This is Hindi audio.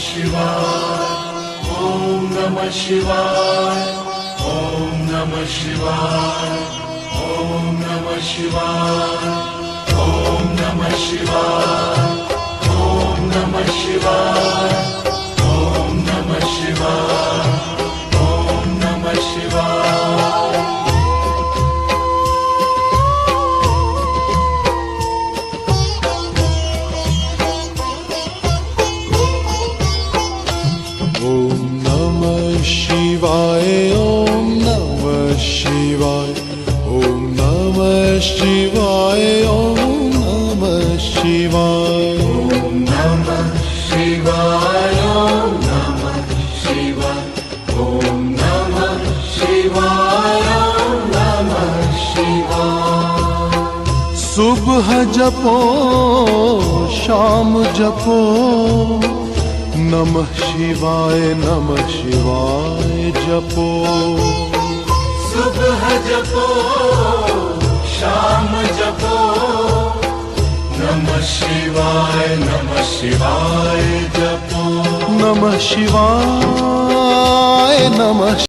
शिवाय ओम नमः शिवाय ओम नमः शिवाय ओम नमः शिवाय ओम नमः शिवाय ओम नमः शिवाय ओम नमः शिवाय ओम नमः शिवाय ओम नमः शिवाय ओम नमः शिवाय ओम नमः शिवाय ओम नमः शिवाय ओम नमः शिवाय ओम नमः शिवाय ओम नमः शिवाय ओम नमः शिवाय सुबह जपो शाम जपो नमः शिवाय जपो सुबह जपो शाम जपो नमः शिवाय जपो नमः शिवाय नमः